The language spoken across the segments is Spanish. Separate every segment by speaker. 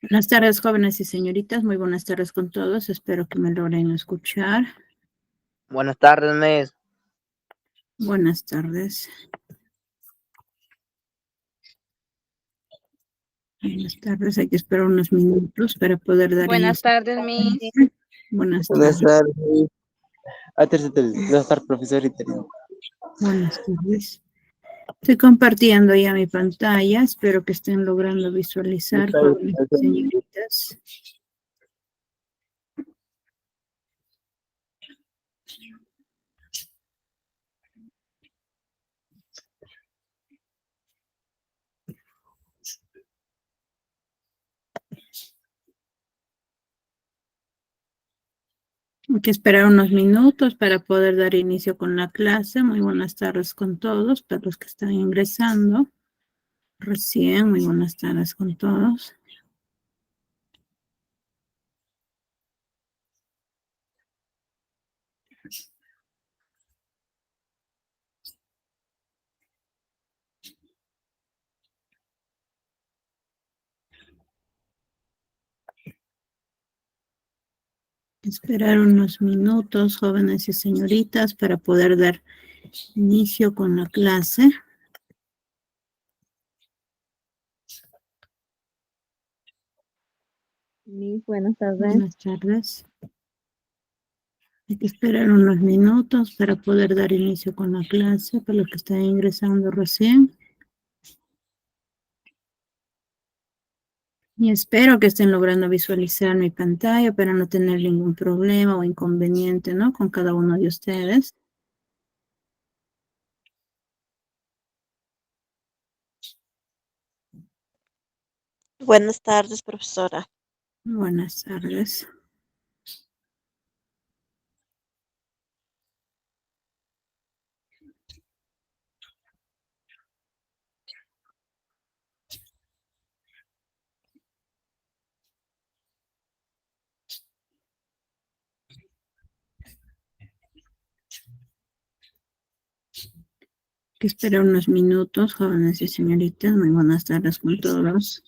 Speaker 1: Buenas tardes, jóvenes y señoritas. Muy buenas tardes con todos. Espero que me logren escuchar.
Speaker 2: Buenas tardes, Miss.
Speaker 1: Buenas tardes. Buenas tardes. Hay que esperar unos minutos para poder dar
Speaker 3: Buenas
Speaker 1: inicio.
Speaker 3: tardes, Miss.
Speaker 1: Buenas
Speaker 2: Buenas
Speaker 1: tardes.
Speaker 2: tardes. Buenas tardes, profesorita.
Speaker 1: Buenas tardes. Estoy compartiendo ya mi pantalla. Espero que estén logrando visualizar, jóvenes y señoritas. Hay que esperar unos minutos para poder dar inicio con la clase. Muy buenas tardes con todos, para los que están ingresando recién. Muy buenas tardes con todos. Esperar unos minutos, jóvenes y señoritas, para poder dar inicio con la clase.
Speaker 3: Buenas tardes.
Speaker 1: Buenas tardes. Hay que esperar unos minutos para poder dar inicio con la clase, para los que están ingresando recién. Y espero que estén logrando visualizar mi pantalla para no tener ningún problema o inconveniente, ¿no? Con cada uno de ustedes.
Speaker 4: Buenas tardes, profesora.
Speaker 1: Buenas tardes. Hay que esperar unos minutos, jóvenes y señoritas. Muy buenas tardes con todos.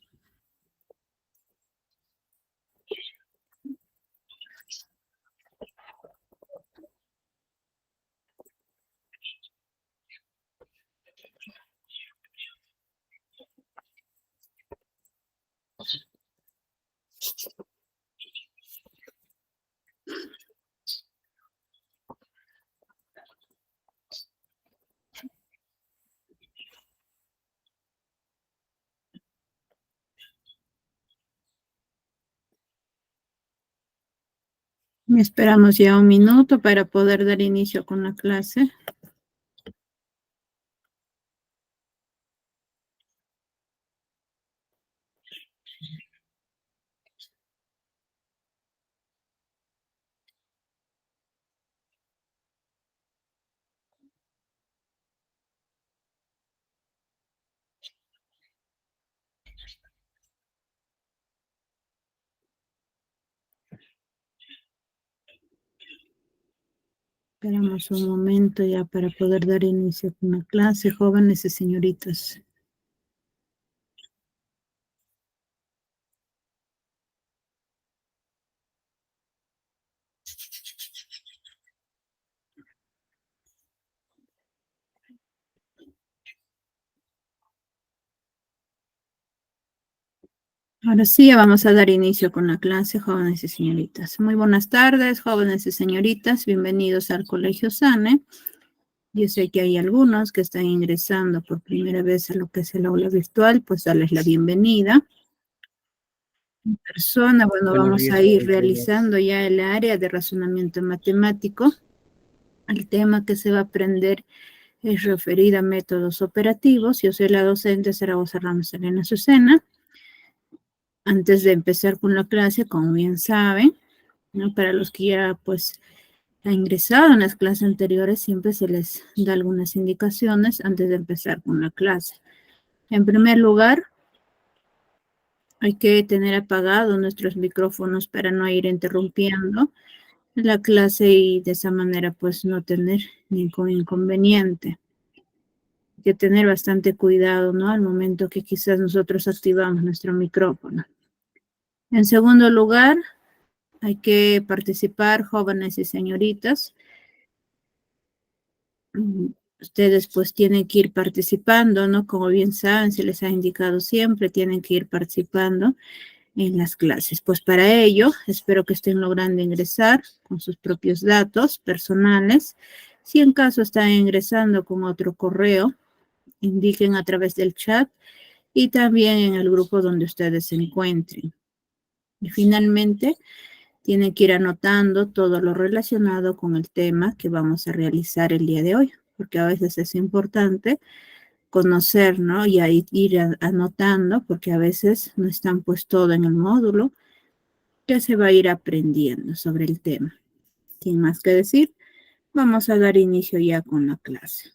Speaker 1: Esperamos ya un minuto para poder dar inicio con la clase. Esperamos un momento ya para poder dar inicio con la clase, jóvenes y señoritas. Ahora sí, ya vamos a dar inicio con la clase, jóvenes y señoritas. Muy buenas tardes, jóvenes y señoritas. Bienvenidos al Colegio SANE. Yo sé que hay algunos que están ingresando por primera vez a lo que es el aula virtual, pues darles la bienvenida. En persona, bueno, vamos a ir realizando ya el área de razonamiento matemático. El tema que se va a aprender es referido a métodos operativos. Yo soy la docente Zaragoza Ramos Elena Azucena. Antes de empezar con la clase, como bien saben, ¿no? Para los que ya pues han ingresado en las clases anteriores, siempre se les da algunas indicaciones antes de empezar con la clase. En primer lugar, hay que tener apagados nuestros micrófonos para no ir interrumpiendo la clase y de esa manera pues no tener ningún inconveniente. Hay que tener bastante cuidado, ¿no? Al momento que quizás nosotros activamos nuestro micrófono. En segundo lugar, hay que participar, jóvenes y señoritas. Ustedes pues tienen que ir participando, ¿no? Como bien saben, se les ha indicado siempre, tienen que ir participando en las clases. Pues para ello, espero que estén logrando ingresar con sus propios datos personales. Si en caso están ingresando con otro correo, indiquen a través del chat y también en el grupo donde ustedes se encuentren. Y finalmente, tienen que ir anotando todo lo relacionado con el tema que vamos a realizar el día de hoy, porque a veces es importante conocer, ¿no? Y ahí ir anotando, porque a veces no están pues todo en el módulo, que se va a ir aprendiendo sobre el tema. Sin más que decir, vamos a dar inicio ya con la clase.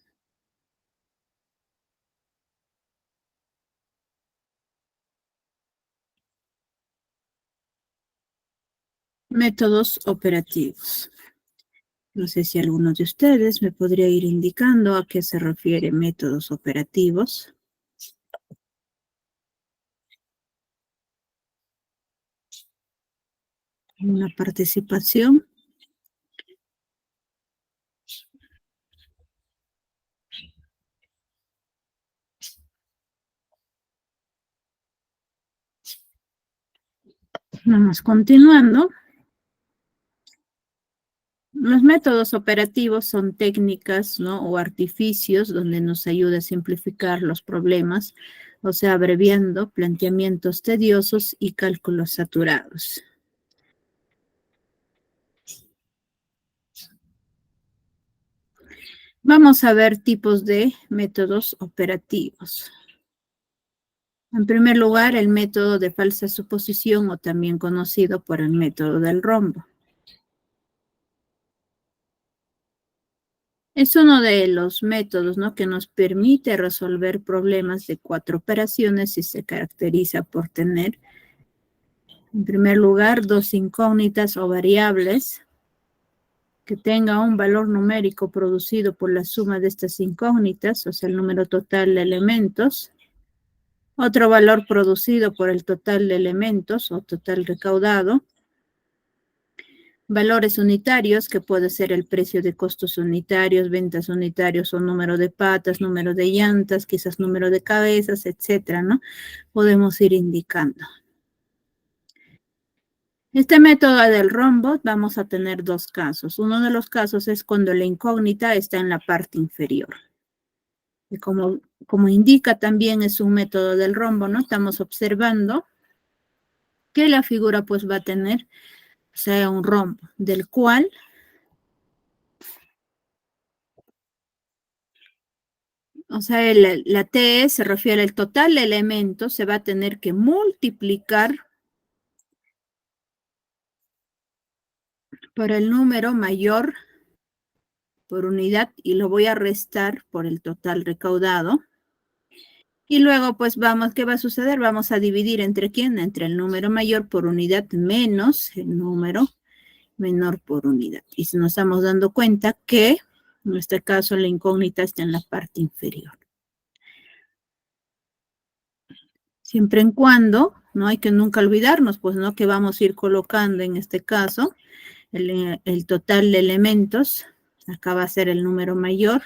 Speaker 1: Métodos operativos. No sé si alguno de ustedes me podría ir indicando a qué se refiere métodos operativos. Una participación. Vamos continuando. Los métodos operativos son técnicas, ¿no? O artificios donde nos ayuda a simplificar los problemas, o sea, abreviando planteamientos tediosos y cálculos saturados. Vamos a ver tipos de métodos operativos. En primer lugar, el método de falsa suposición o también conocido por el método del rombo. Es uno de los métodos, ¿no? Que nos permite resolver problemas de 4 operaciones y se caracteriza por tener, en primer lugar, 2 incógnitas o variables que tenga un valor numérico producido por la suma de estas incógnitas, o sea, el número total de elementos. Otro valor producido por el total de elementos o total recaudado. Valores unitarios, que puede ser el precio de costos unitarios, ventas unitarios o número de patas, número de llantas, quizás número de cabezas, etcétera, ¿no? Podemos ir indicando. Este método del rombo vamos a tener 2 casos. Uno de los casos es cuando la incógnita está en la parte inferior. Y como indica también es un método del rombo, ¿no? Estamos observando que la figura pues va a tener, o sea, un rombo, del cual o sea, la T se refiere al total de elementos, se va a tener que multiplicar por el número mayor por unidad y lo voy a restar por el total recaudado. Y luego, pues vamos, ¿qué va a suceder? Vamos a dividir entre quién? Entre el número mayor por unidad menos el número menor por unidad. Y si nos estamos dando cuenta que, en este caso, la incógnita está en la parte inferior. Siempre en cuando, no hay que nunca olvidarnos, pues, ¿no? Que vamos a ir colocando en este caso el total de elementos. Acá va a ser el número mayor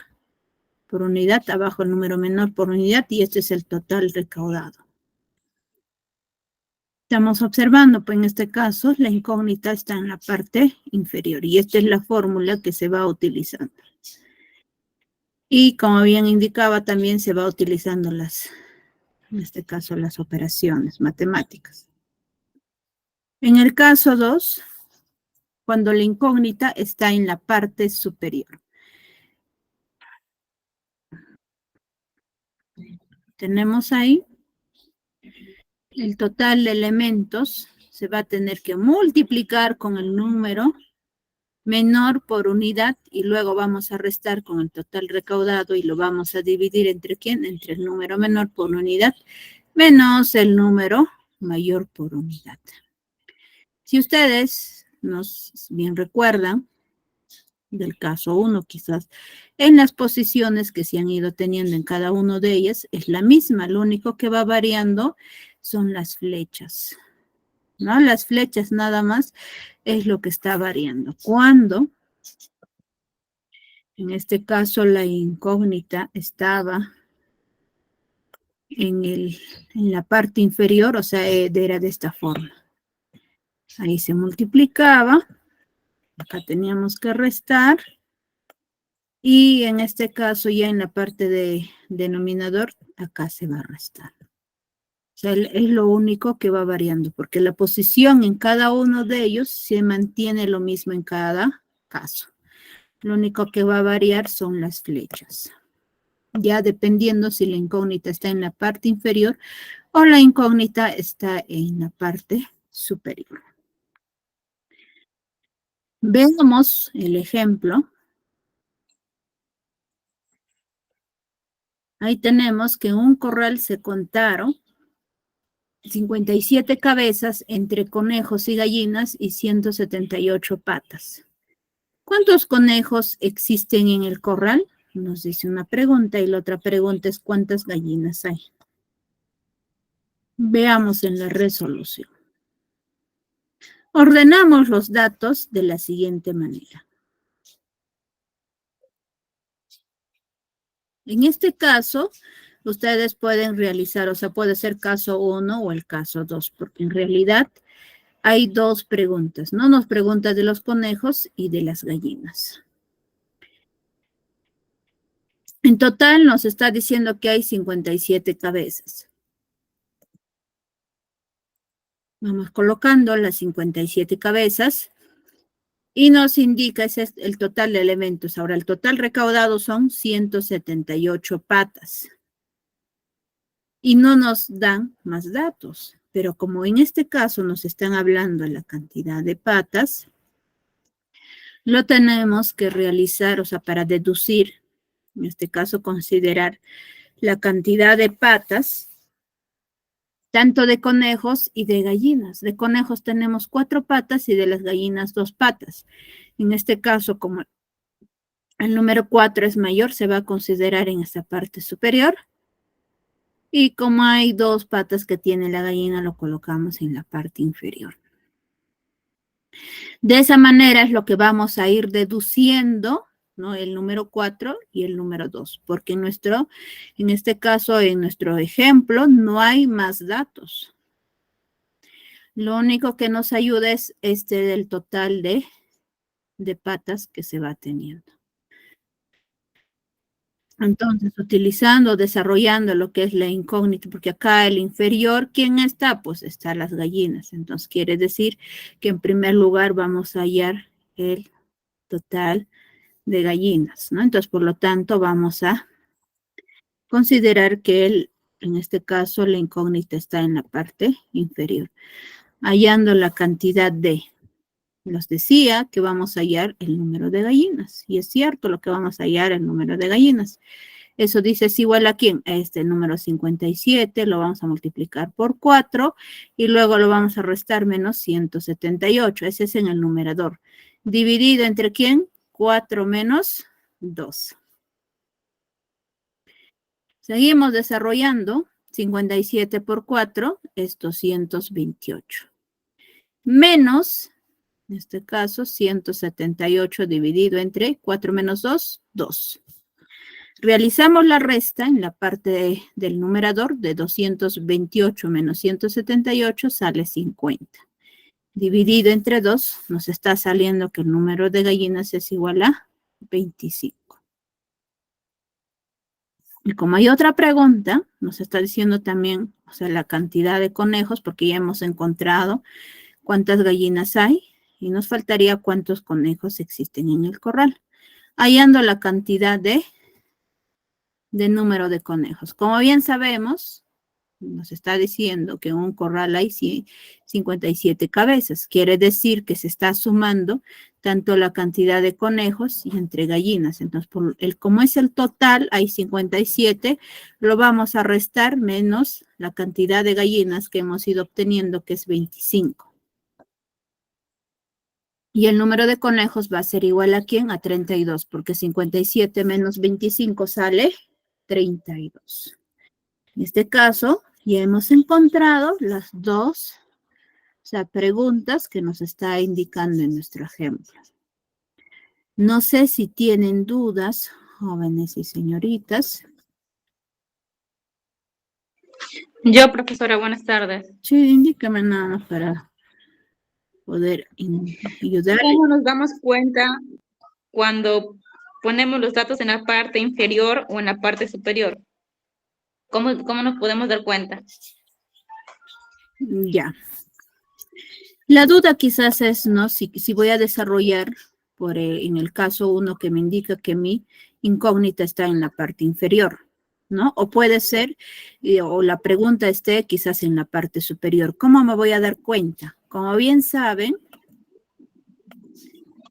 Speaker 1: por unidad, abajo el número menor por unidad y este es el total recaudado. Estamos observando, pues en este caso, la incógnita está en la parte inferior y esta es la fórmula que se va utilizando. Y como bien indicaba, también se va utilizando en este caso, las operaciones matemáticas. En el caso 2, cuando la incógnita está en la parte superior. Tenemos ahí el total de elementos, se va a tener que multiplicar con el número menor por unidad y luego vamos a restar con el total recaudado y lo vamos a dividir entre ¿quién? Entre el número menor por unidad menos el número mayor por unidad. Si ustedes nos bien recuerdan del caso 1 quizás, en las posiciones que se han ido teniendo en cada uno de ellas es la misma, lo único que va variando son las flechas. ¿no? Las flechas nada más es lo que está variando. Cuando, en este caso, la incógnita estaba en la parte inferior, o sea, era de esta forma. Ahí se multiplicaba, acá teníamos que restar, y en este caso ya en la parte de denominador, acá se va a restar. O sea, es lo único que va variando, porque la posición en cada uno de ellos se mantiene lo mismo en cada caso. Lo único que va a variar son las flechas. Ya dependiendo si la incógnita está en la parte inferior o la incógnita está en la parte superior. Veamos el ejemplo. Ahí tenemos que en un corral se contaron 57 cabezas entre conejos y gallinas y 178 patas. ¿Cuántos conejos existen en el corral? Nos dice una pregunta y la otra pregunta es ¿cuántas gallinas hay? Veamos en la resolución. Ordenamos los datos de la siguiente manera. En este caso, ustedes pueden realizar, o sea, puede ser caso 1 o el caso 2, porque en realidad hay dos preguntas, ¿no? Nos pregunta de los conejos y de las gallinas. En total nos está diciendo que hay 57 cabezas. Vamos colocando las 57 cabezas y nos indica ese es el total de elementos. Ahora, el total recaudado son 178 patas. Y no nos dan más datos. Pero como en este caso nos están hablando de la cantidad de patas, lo tenemos que realizar, o sea, para deducir, en este caso considerar la cantidad de patas, tanto de conejos y de gallinas. De conejos tenemos 4 patas y de las gallinas 2 patas. En este caso, como el número 4 es mayor, se va a considerar en esta parte superior. Y como hay 2 patas que tiene la gallina, lo colocamos en la parte inferior. De esa manera es lo que vamos a ir deduciendo, ¿no? El número 4 y el número 2, porque en este caso, en nuestro ejemplo, no hay más datos. Lo único que nos ayuda es del total de patas que se va teniendo. Entonces, desarrollando lo que es la incógnita, porque acá el inferior, ¿quién está? Pues están las gallinas. Entonces, quiere decir que en primer lugar vamos a hallar el total de gallinas, ¿no? Entonces, por lo tanto, vamos a considerar que en este caso, la incógnita está en la parte inferior. Hallando la cantidad nos decía que vamos a hallar el número de gallinas. Y es cierto lo que vamos a hallar el número de gallinas. Eso dice es igual a ¿quién? A este número 57, lo vamos a multiplicar por 4 y luego lo vamos a restar menos 178. Ese es en el numerador. ¿Dividido entre quién? 4 menos 2. Seguimos desarrollando. 57 por 4 es 228. Menos, en este caso, 178 dividido entre 4 menos 2, 2. Realizamos la resta en la parte del numerador de 228 menos 178 sale 50. Dividido entre 2 nos está saliendo que el número de gallinas es igual a 25. Y como hay otra pregunta, nos está diciendo también, o sea, la cantidad de conejos, porque ya hemos encontrado cuántas gallinas hay y nos faltaría cuántos conejos existen en el corral. Hallando la cantidad de número de conejos. Como bien sabemos, nos está diciendo que en un corral hay 57 cabezas. Quiere decir que se está sumando tanto la cantidad de conejos y entre gallinas. Entonces, como es el total, hay 57, lo vamos a restar menos la cantidad de gallinas que hemos ido obteniendo, que es 25. Y el número de conejos va a ser igual a ¿quién? A 32, porque 57 menos 25 sale 32. En este caso, ya hemos encontrado las dos sea, preguntas que nos está indicando en nuestro ejemplo. No sé si tienen dudas, jóvenes y señoritas.
Speaker 3: Yo, profesora, buenas tardes.
Speaker 1: Sí, indícame nada más para poder ayudar.
Speaker 3: ¿Cómo nos damos cuenta cuando ponemos los datos en la parte inferior o en la parte superior? ¿Cómo nos podemos dar cuenta?
Speaker 1: Ya. La duda quizás es, ¿no? Si voy a desarrollar, en el caso 1 que me indica que mi incógnita está en la parte inferior, ¿no? O puede ser, o la pregunta esté quizás en la parte superior. ¿Cómo me voy a dar cuenta? Como bien saben,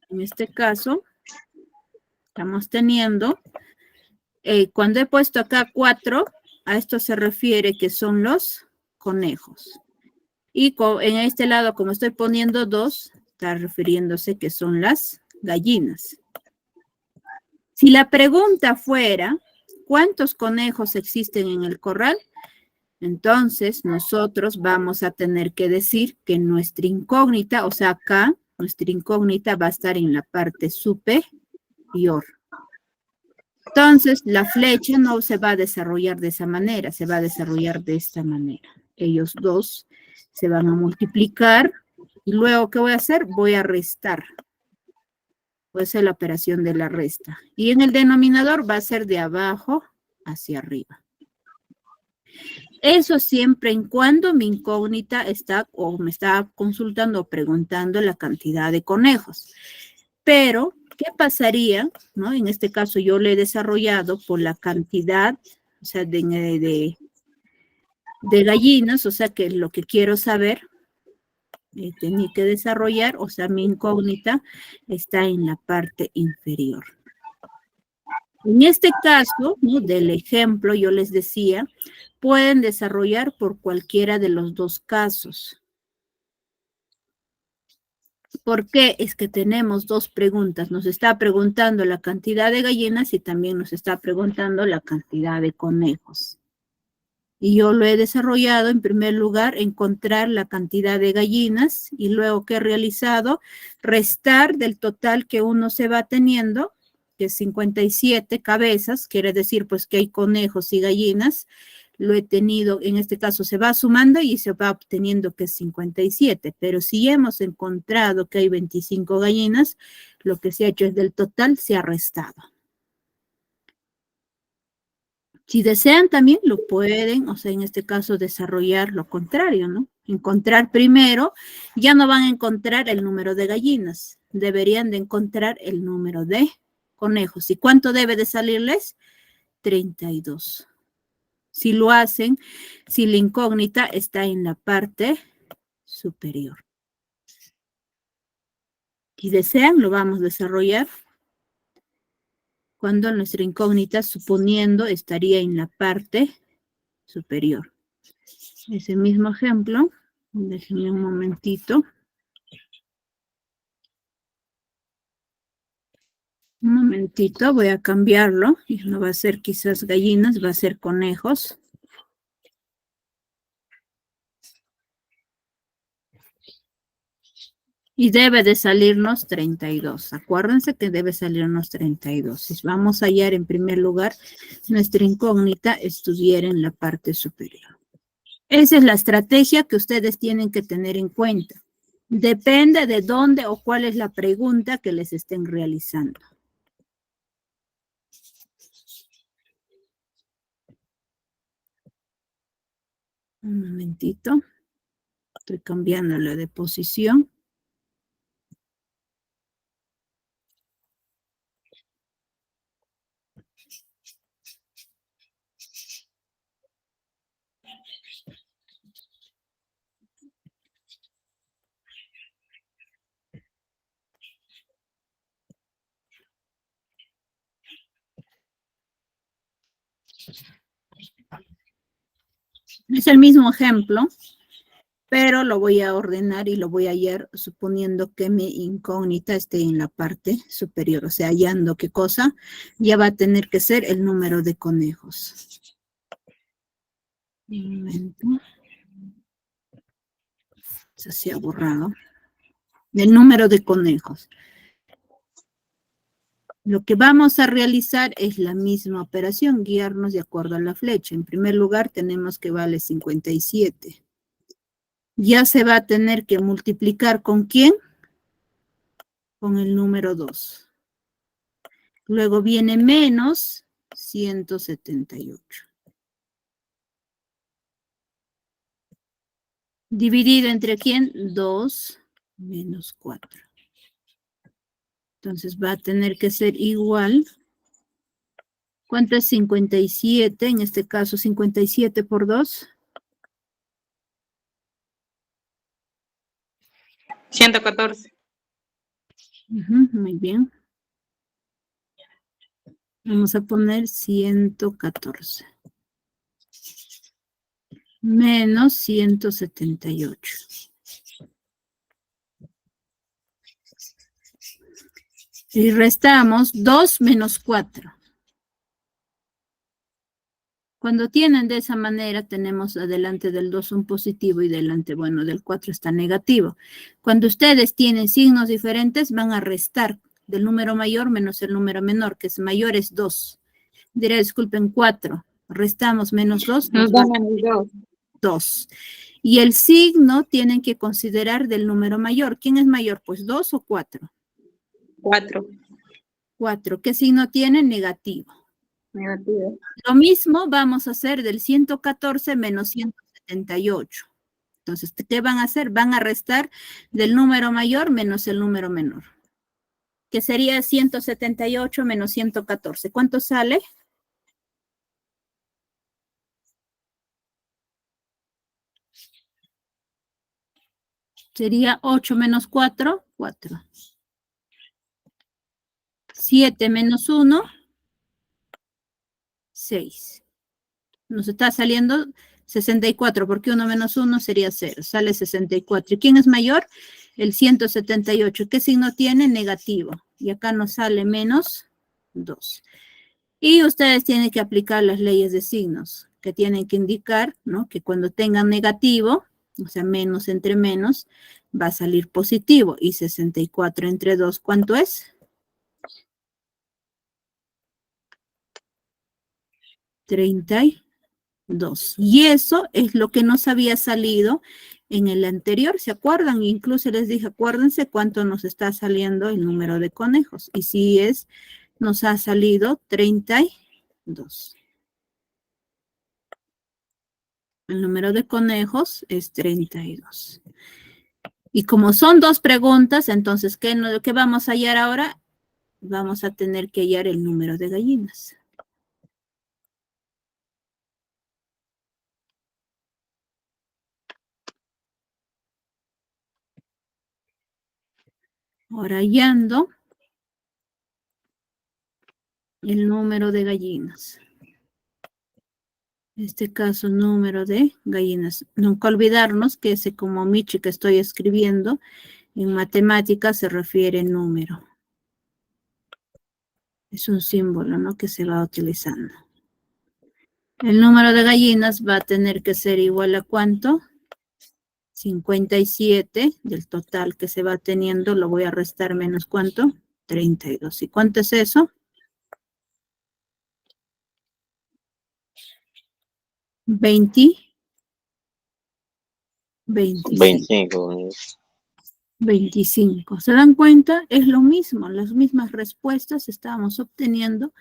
Speaker 1: en este caso, estamos teniendo, cuando he puesto acá 4, a esto se refiere que son los conejos. Y en este lado, como estoy poniendo 2, está refiriéndose que son las gallinas. Si la pregunta fuera, ¿cuántos conejos existen en el corral? Entonces, nosotros vamos a tener que decir que nuestra incógnita, o sea, acá, nuestra incógnita va a estar en la parte superior. Entonces, la flecha no se va a desarrollar de esa manera, se va a desarrollar de esta manera. Ellos dos se van a multiplicar y luego, ¿qué voy a hacer? Voy a restar. Voy a hacer la operación de la resta. Y en el denominador va a ser de abajo hacia arriba. Eso siempre en cuando mi incógnita está o me está consultando o preguntando la cantidad de conejos. Pero, ¿qué pasaría? ¿No? En este caso yo lo he desarrollado por la cantidad, o sea, de gallinas, o sea, que lo que quiero saber, tenía que desarrollar, o sea, mi incógnita está en la parte inferior. En este caso, ¿no? Del ejemplo, yo les decía, pueden desarrollar por cualquiera de los dos casos. ¿Por qué? Es que tenemos dos preguntas. Nos está preguntando la cantidad de gallinas y también nos está preguntando la cantidad de conejos. Y yo lo he desarrollado, en primer lugar, encontrar la cantidad de gallinas y luego que he realizado, restar del total que uno se va teniendo, que es 57 cabezas, quiere decir pues que hay conejos y gallinas, lo he tenido, en este caso se va sumando y se va obteniendo que es 57, pero si hemos encontrado que hay 25 gallinas, lo que se ha hecho es del total se ha restado. Si desean también lo pueden, o sea, en este caso desarrollar lo contrario, ¿no? Encontrar primero, ya no van a encontrar el número de gallinas, deberían de encontrar el número de conejos. ¿Y cuánto debe de salirles? 32. Si lo hacen, si la incógnita está en la parte superior. Si desean, lo vamos a desarrollar cuando nuestra incógnita, suponiendo, estaría en la parte superior. Ese mismo ejemplo, déjenme un momentito. Un momentito, voy a cambiarlo. Y no va a ser quizás gallinas, va a ser conejos. Y debe de salirnos 32. Acuérdense que debe salirnos 32. Si vamos a hallar en primer lugar, nuestra incógnita estuviera en la parte superior. Esa es la estrategia que ustedes tienen que tener en cuenta. Depende de dónde o cuál es la pregunta que les estén realizando. Un momentito. Estoy cambiándolo de posición. Es el mismo ejemplo, pero lo voy a ordenar y lo voy a hallar suponiendo que mi incógnita esté en la parte superior. O sea, hallando qué cosa, ya va a tener que ser el número de conejos. Un momento. Se ha borrado. El número de conejos. Lo que vamos a realizar es la misma operación, guiarnos de acuerdo a la flecha. En primer lugar, tenemos que vale 57. Ya se va a tener que multiplicar ¿con quién? Con el número 2. Luego viene menos 178. Dividido entre quién? 2 menos 4. Entonces va a tener que ser igual. ¿Cuánto es 57? En este caso, 57 por 2.
Speaker 3: 114.
Speaker 1: Muy bien. Vamos a poner 114. Menos 178. Y restamos 2 menos 4. Cuando tienen de esa manera, tenemos adelante del 2 un positivo y delante, bueno, del 4 está negativo. Cuando ustedes tienen signos diferentes, van a restar del número mayor menos el número menor, que es mayor es 2. Diré, disculpen, 4. Restamos menos 2.
Speaker 3: Nos da menos 2.
Speaker 1: 2. Y el signo tienen que considerar del número mayor. ¿Quién es mayor? Pues 2 o 4.
Speaker 3: 4.
Speaker 1: 4. ¿Qué signo tiene? Negativo.
Speaker 3: Negativo.
Speaker 1: Lo mismo vamos a hacer del 114 menos 178. Entonces, ¿qué van a hacer? Van a restar del número mayor menos el número menor. Que sería 178 menos 114. ¿Cuánto sale? Sería 8 menos 4, 4. 7 menos 1, 6. Nos está saliendo 64, porque 1 menos 1 sería 0. Sale 64. ¿Y quién es mayor? El 178. ¿Qué signo tiene? Negativo. Y acá nos sale menos 2. Y ustedes tienen que aplicar las leyes de signos, que tienen que indicar, ¿no? Que cuando tengan negativo, o sea, menos entre menos, va a salir positivo. Y 64 entre 2, ¿cuánto es? 32. Y eso es lo que nos había salido en el anterior, ¿se acuerdan? Incluso les dije, acuérdense cuánto nos está saliendo el número de conejos. Y si es, nos ha salido 32. El número de conejos es 32. Y como son dos preguntas, entonces, ¿qué vamos a hallar ahora? Vamos a tener que hallar el número de gallinas. Ahora hallando el número de gallinas. En este caso, número de gallinas. Nunca olvidarnos que ese como Michi que estoy escribiendo, en matemáticas se refiere número. Es un símbolo, ¿no? Que se va utilizando. El número de gallinas va a tener que ser igual a ¿cuánto? 57 del total que se va teniendo, lo voy a restar menos ¿cuánto? 32. ¿Y cuánto es eso? 25. 25. ¿Se dan cuenta? Es lo mismo, las mismas respuestas estábamos obteniendo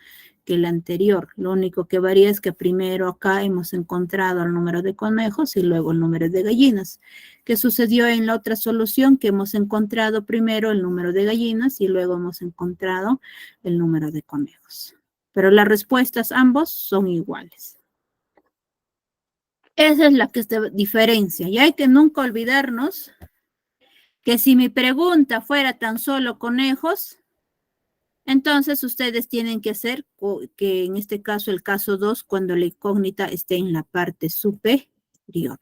Speaker 1: que la anterior. Lo único que varía es que primero acá hemos encontrado el número de conejos y luego el número de gallinas. ¿Qué sucedió en la otra solución? Que hemos encontrado primero el número de gallinas y luego hemos encontrado el número de conejos. Pero las respuestas ambos son iguales. Esa es la que se diferencia. Y hay que nunca olvidarnos que si mi pregunta fuera tan solo conejos, entonces ustedes tienen que hacer que en este caso, el caso 2, cuando la incógnita esté en la parte superior.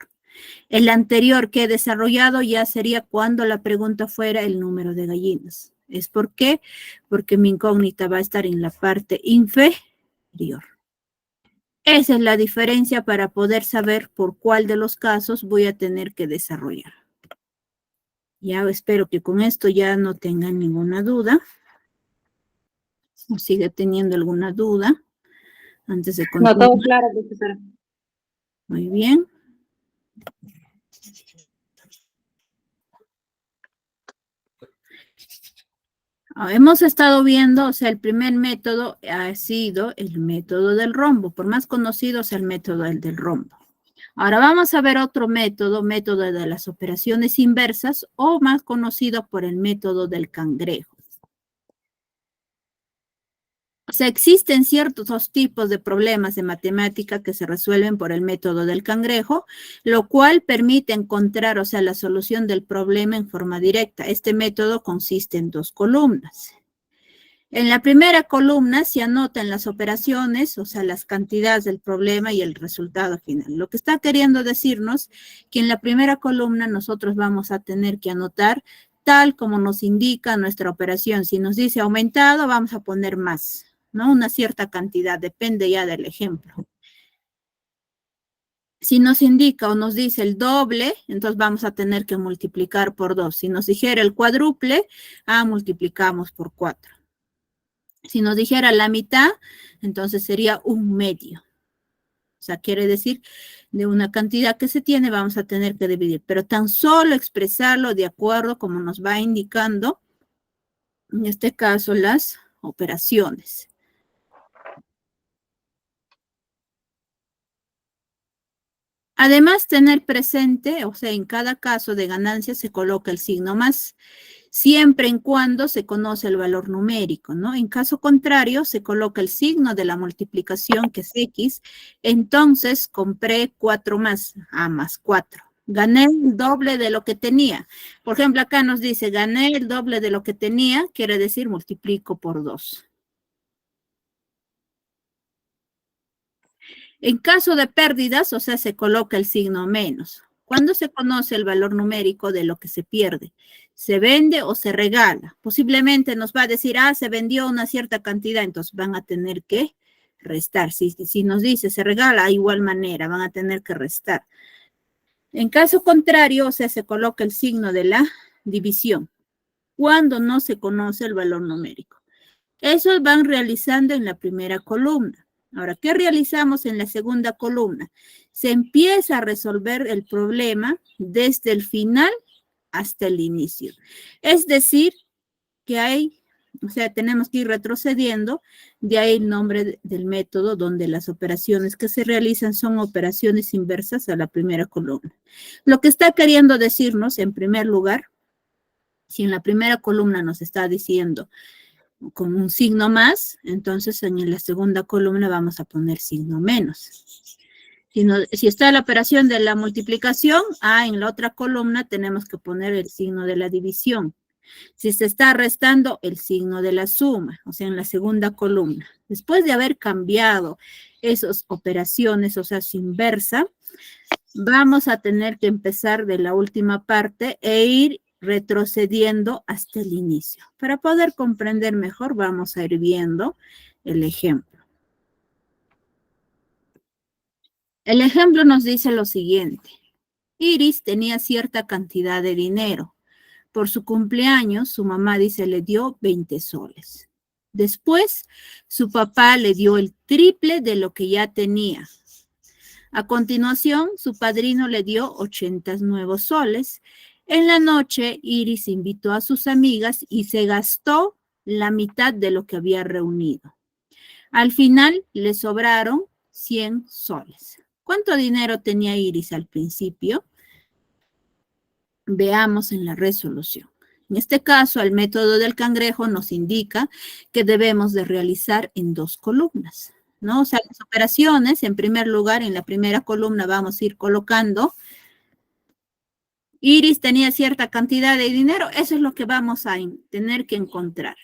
Speaker 1: El anterior que he desarrollado ya sería cuando la pregunta fuera el número de gallinas. ¿Es por qué? Porque mi incógnita va a estar en la parte inferior. Esa es la diferencia para poder saber por cuál de los casos voy a tener que desarrollar. Ya espero que con esto ya no tengan ninguna duda. ¿O sigue teniendo alguna duda antes de
Speaker 3: No,
Speaker 1: continuar?
Speaker 3: todo claro, profesora.
Speaker 1: Muy bien. Hemos estado viendo, o sea, el primer método ha sido el método del rombo, por más conocido es el método del rombo. Ahora vamos a ver otro método, método de las operaciones inversas, o más conocido por el método del cangrejo. O sea, existen ciertos dos tipos de problemas de matemática que se resuelven por el método del cangrejo, lo cual permite encontrar, o sea, la solución del problema en forma directa. Este método consiste en dos columnas. En la primera columna se anotan las operaciones, o sea, las cantidades del problema y el resultado final. Lo que está queriendo decirnos que en la primera columna nosotros vamos a tener que anotar tal como nos indica nuestra operación. Si nos dice aumentado, vamos a poner más, ¿no? Una cierta cantidad, depende ya del ejemplo. Si nos indica o nos dice el doble, entonces vamos a tener que multiplicar por 2. Si nos dijera el cuádruple, multiplicamos por 4. Si nos dijera la mitad, entonces sería un medio. O sea, quiere decir, de una cantidad que se tiene, vamos a tener que dividir. Pero tan solo expresarlo de acuerdo como nos va indicando, en este caso, las operaciones. Además, tener presente, o sea, en cada caso de ganancia se coloca el signo más, siempre en cuando se conoce el valor numérico, ¿no? En caso contrario, se coloca el signo de la multiplicación, que es X, entonces compré 4 más, más 4. Gané el doble de lo que tenía. Por ejemplo, acá nos dice, gané el doble de lo que tenía, quiere decir multiplico por 2. En caso de pérdidas, o sea, se coloca el signo menos. ¿Cuándo se conoce el valor numérico de lo que se pierde? ¿Se vende o se regala? Posiblemente nos va a decir, se vendió una cierta cantidad, entonces van a tener que restar. Si nos dice se regala, de igual manera, van a tener que restar. En caso contrario, o sea, se coloca el signo de la división. Cuando no se conoce el valor numérico. Eso van realizando en la primera columna. Ahora, ¿qué realizamos en la segunda columna? Se empieza a resolver el problema desde el final hasta el inicio. Es decir, que tenemos que ir retrocediendo, de ahí el nombre del método donde las operaciones que se realizan son operaciones inversas a la primera columna. Lo que está queriendo decirnos, en primer lugar, si en la primera columna nos está diciendo con un signo más, entonces en la segunda columna vamos a poner signo menos. Si está la operación de la multiplicación, en la otra columna tenemos que poner el signo de la división. Si se está restando, el signo de la suma, o sea, en la segunda columna. Después de haber cambiado esas operaciones, o sea, su inversa, vamos a tener que empezar de la última parte e ir retrocediendo hasta el inicio. Para poder comprender mejor, vamos a ir viendo el ejemplo. El ejemplo nos dice lo siguiente. Iris tenía cierta cantidad de dinero. Por su cumpleaños, su mamá dice le dio 20 soles. Después, su papá le dio el triple de lo que ya tenía. A continuación, su padrino le dio 80 nuevos soles. En la noche, Iris invitó a sus amigas y se gastó la mitad de lo que había reunido. Al final, le sobraron 100 soles. ¿Cuánto dinero tenía Iris al principio? Veamos en la resolución. En este caso, el método del cangrejo nos indica que debemos de realizar en dos columnas, ¿no? O sea, las operaciones, en primer lugar, en la primera columna vamos a ir colocando. Iris tenía cierta cantidad de dinero, eso es lo que vamos a tener que encontrar.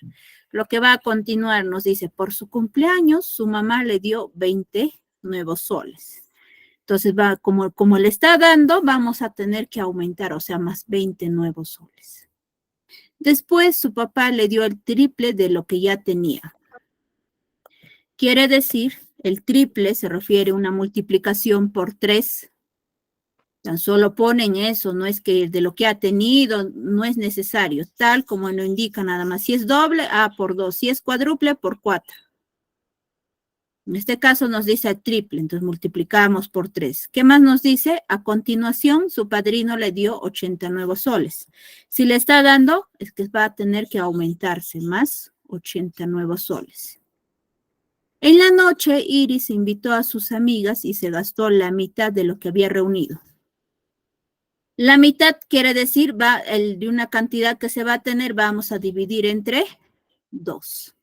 Speaker 1: Lo que va a continuar nos dice, por su cumpleaños, su mamá le dio 20 nuevos soles. Entonces, como le está dando, vamos a tener que aumentar, o sea, más 20 nuevos soles. Después, su papá le dio el triple de lo que ya tenía. Quiere decir, el triple se refiere a una multiplicación por 3. Tan solo ponen eso, no es que de lo que ha tenido, no es necesario, tal como lo indica nada más. Si es doble, A por 2. Si es cuádruple, por 4. En este caso nos dice triple, entonces multiplicamos por 3. ¿Qué más nos dice? A continuación, su padrino le dio 89 soles. Si le está dando, es que va a tener que aumentarse más 89 soles. En la noche, Iris invitó a sus amigas y se gastó la mitad de lo que había reunido. La mitad quiere decir, de una cantidad que se va a tener, vamos a dividir entre 2.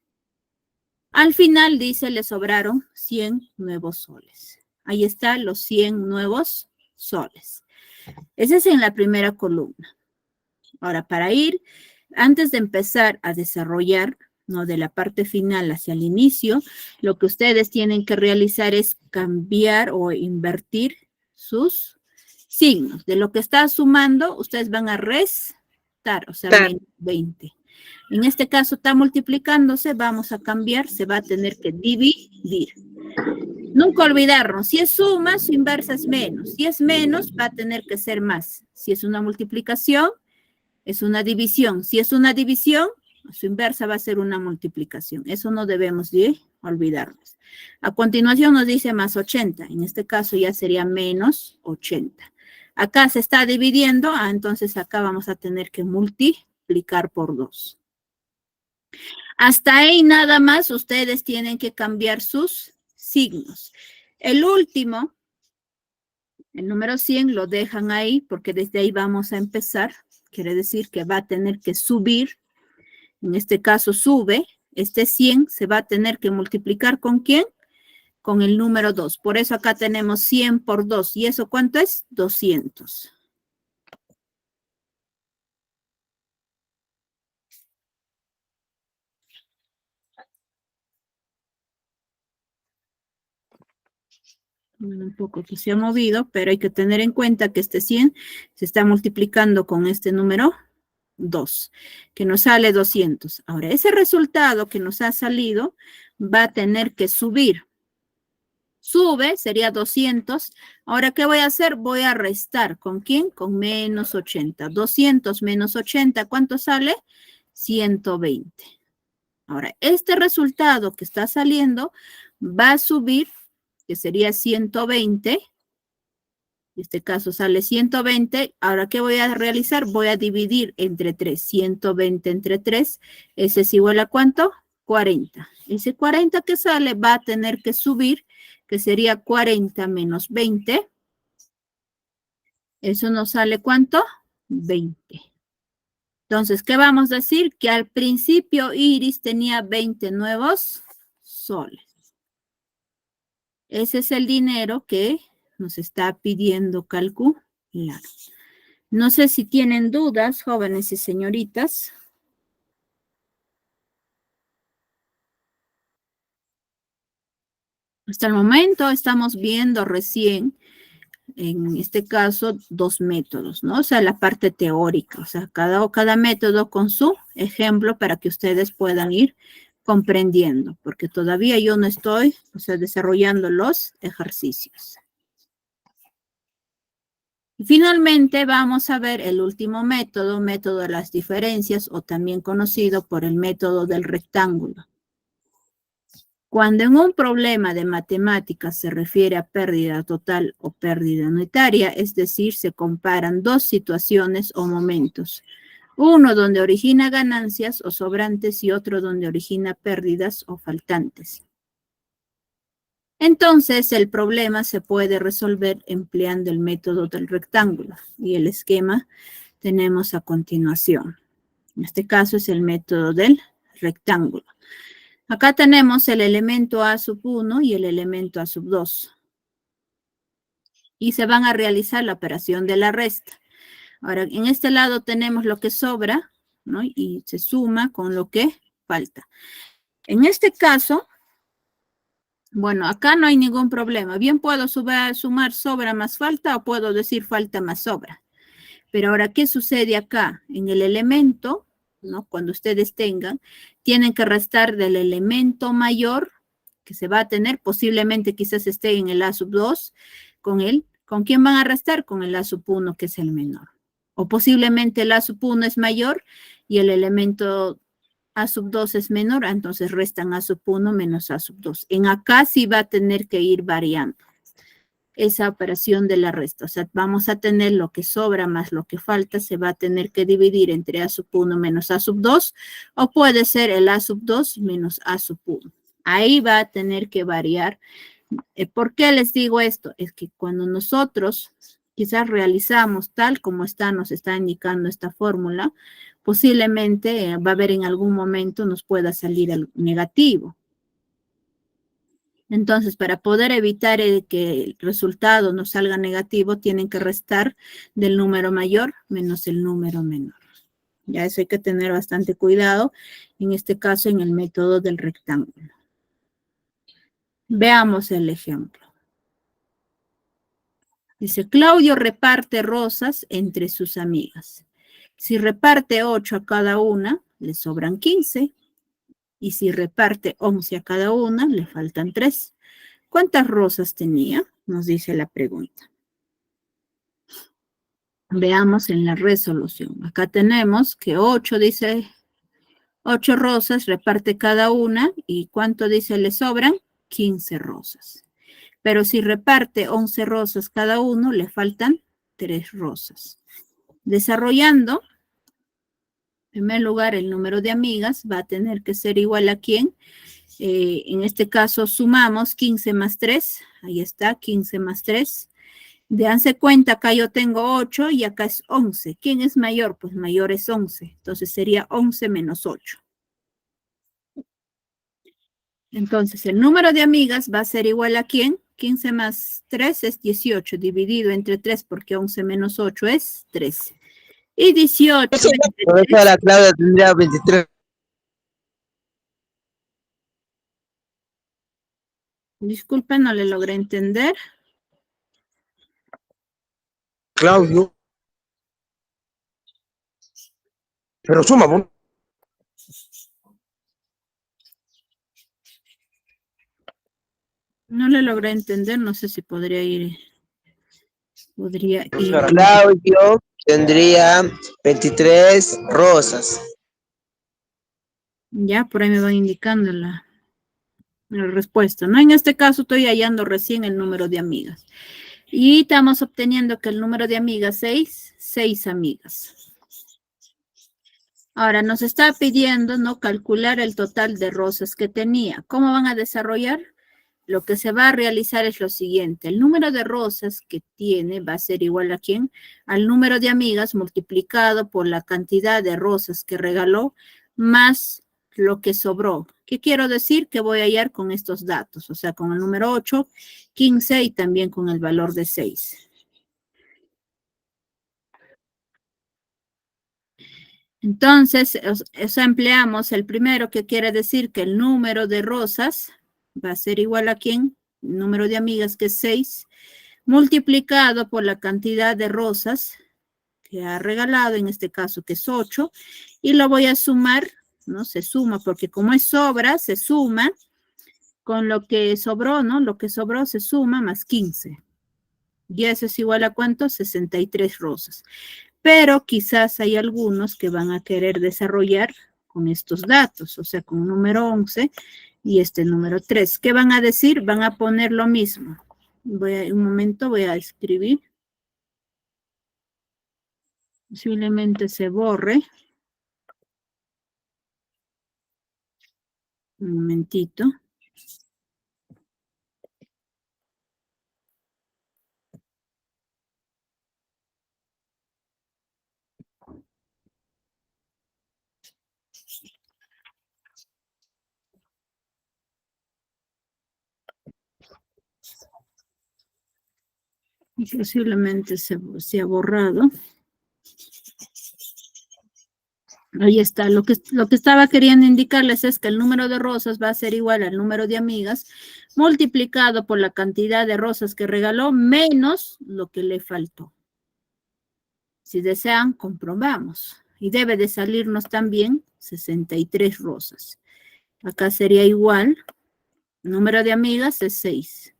Speaker 1: Al final, dice, le sobraron 100 nuevos soles. Ahí están los 100 nuevos soles. Ese es en la primera columna. Ahora, para ir, antes de empezar a desarrollar, ¿no? De la parte final hacia el inicio, lo que ustedes tienen que realizar es cambiar o invertir sus signos. De lo que está sumando, ustedes van a restar, o sea, 20. En este caso está multiplicándose, vamos a cambiar, se va a tener que dividir. Nunca olvidarnos, si es suma, su inversa es menos. Si es menos, va a tener que ser más. Si es una multiplicación, es una división. Si es una división, su inversa va a ser una multiplicación. Eso no debemos de olvidarnos. A continuación nos dice más 80. En este caso ya sería menos 80. Acá se está dividiendo, entonces acá vamos a tener que multiplicar por 2. Hasta ahí nada más ustedes tienen que cambiar sus signos. El último, el número 100, lo dejan ahí porque desde ahí vamos a empezar. Quiere decir que va a tener que subir. En este caso sube. Este 100 se va a tener que multiplicar ¿con quién? Con el número 2. Por eso acá tenemos 100 por 2. ¿Y eso cuánto es? 200. Un poco que se ha movido, pero hay que tener en cuenta que este 100 se está multiplicando con este número 2, que nos sale 200. Ahora, ese resultado que nos ha salido va a tener que subir. Sube, sería 200. Ahora, ¿qué voy a hacer? Voy a restar. ¿Con quién? Con menos 80. 200 menos 80, ¿cuánto sale? 120. Ahora, este resultado que está saliendo va a subir, que sería 120. En este caso sale 120. Ahora, ¿qué voy a realizar? Voy a dividir entre 3. 120 entre 3. ¿Ese es igual a cuánto? 40. Ese 40 que sale va a tener que subir, que sería 40 menos 20. ¿Eso nos sale cuánto? 20. Entonces, ¿qué vamos a decir? Que al principio Iris tenía 20 nuevos soles. Ese es el dinero que nos está pidiendo calcular. No sé si tienen dudas, jóvenes y señoritas. Hasta el momento estamos viendo recién, en este caso, 2 métodos, ¿no? O sea, la parte teórica, o sea, cada método con su ejemplo para que ustedes puedan ir comprendiendo, porque todavía yo no estoy, o sea, desarrollando los ejercicios. Y finalmente vamos a ver el último método, método de las diferencias, o también conocido por el método del rectángulo. Cuando en un problema de matemáticas se refiere a pérdida total o pérdida unitaria, es decir, se comparan dos situaciones o momentos, uno donde origina ganancias o sobrantes y otro donde origina pérdidas o faltantes. Entonces, el problema se puede resolver empleando el método del rectángulo y el esquema tenemos a continuación. En este caso es el método del rectángulo. Acá tenemos el elemento A sub 1 y el elemento A sub 2. Y se van a realizar la operación de la resta. Ahora, en este lado tenemos lo que sobra, ¿no? Y se suma con lo que falta. En este caso, bueno, acá no hay ningún problema. Bien puedo sumar sobra más falta o puedo decir falta más sobra. Pero ahora, ¿qué sucede acá? En el elemento, ¿no? Cuando ustedes tengan, tienen que restar del elemento mayor que se va a tener, posiblemente quizás esté en el A sub 2, con el ¿Con quién van a restar? Con el A sub 1, que es el menor. O posiblemente el A sub 1 es mayor y el elemento A sub 2 es menor, entonces restan A sub 1 menos A sub 2. En acá sí va a tener que ir variando esa operación de la resta. O sea, vamos a tener lo que sobra más lo que falta, se va a tener que dividir entre A sub 1 menos A sub 2, o puede ser el A sub 2 menos A sub 1. Ahí va a tener que variar. ¿Por qué les digo esto? Es que cuando nosotros quizás realizamos tal como nos está indicando esta fórmula, posiblemente va a haber en algún momento nos pueda salir el negativo. Entonces, para poder evitar que el resultado nos salga negativo, tienen que restar del número mayor menos el número menor. Ya eso hay que tener bastante cuidado, en este caso en el método del rectángulo. Veamos el ejemplo. Dice, Claudio reparte rosas entre sus amigas. Si reparte 8 a cada una, le sobran 15. Y si reparte 11 a cada una, le faltan 3. ¿Cuántas rosas tenía? Nos dice la pregunta. Veamos en la resolución. Acá tenemos que 8 dice 8 rosas, reparte cada una. ¿Y cuánto dice le sobran? 15 rosas. Pero si reparte 11 rosas cada uno, le faltan 3 rosas. Desarrollando, en primer lugar, el número de amigas va a tener que ser igual a ¿quién? En este caso sumamos 15 más 3. Ahí está, 15 más 3. Dense cuenta, acá yo tengo 8 y acá es 11. ¿Quién es mayor? Pues mayor es 11. Entonces sería 11 menos 8. Entonces, el número de amigas va a ser igual a ¿quién? 15 más 3 es 18, dividido entre 3, porque 11 menos 8 es 13. Y 18
Speaker 2: Por eso la Claudia tendría 23.
Speaker 1: Disculpen, no le logré entender.
Speaker 5: Claudio. Pero suma, ¿no?
Speaker 1: No le logré entender, no sé si podría ir.
Speaker 2: Claudio tendría 23 rosas.
Speaker 1: Ya, por ahí me van indicando la respuesta, ¿no? En este caso estoy hallando recién el número de amigas. Y estamos obteniendo que el número de amigas es 6 amigas. Ahora, nos está pidiendo, ¿no? Calcular el total de rosas que tenía. ¿Cómo van a desarrollar? Lo que se va a realizar es lo siguiente. El número de rosas que tiene va a ser igual a ¿quién? Al número de amigas multiplicado por la cantidad de rosas que regaló más lo que sobró. ¿Qué quiero decir? Que voy a hallar con estos datos, o sea, con el número 8, 15 y también con el valor de 6. Entonces, empleamos el primero, que quiere decir que el número de rosas va a ser igual a ¿quién? El número de amigas, que es 6, multiplicado por la cantidad de rosas que ha regalado, en este caso que es 8, y lo voy a sumar, ¿no? Se suma, porque como es sobra, se suma con lo que sobró, ¿no? Lo que sobró se suma más 15. Y eso es igual a ¿cuánto? 63 rosas. Pero quizás hay algunos que van a querer desarrollar con estos datos, o sea, con el número 11 y este número 3. ¿Qué van a decir? Van a poner lo mismo. Un momento, voy a escribir. Posiblemente se borre. Un momentito. Y posiblemente se ha borrado. Ahí está. Lo que estaba queriendo indicarles es que el número de rosas va a ser igual al número de amigas multiplicado por la cantidad de rosas que regaló menos lo que le faltó. Si desean, comprobamos. Y debe de salirnos también 63 rosas. Acá sería igual. El número de amigas es 6.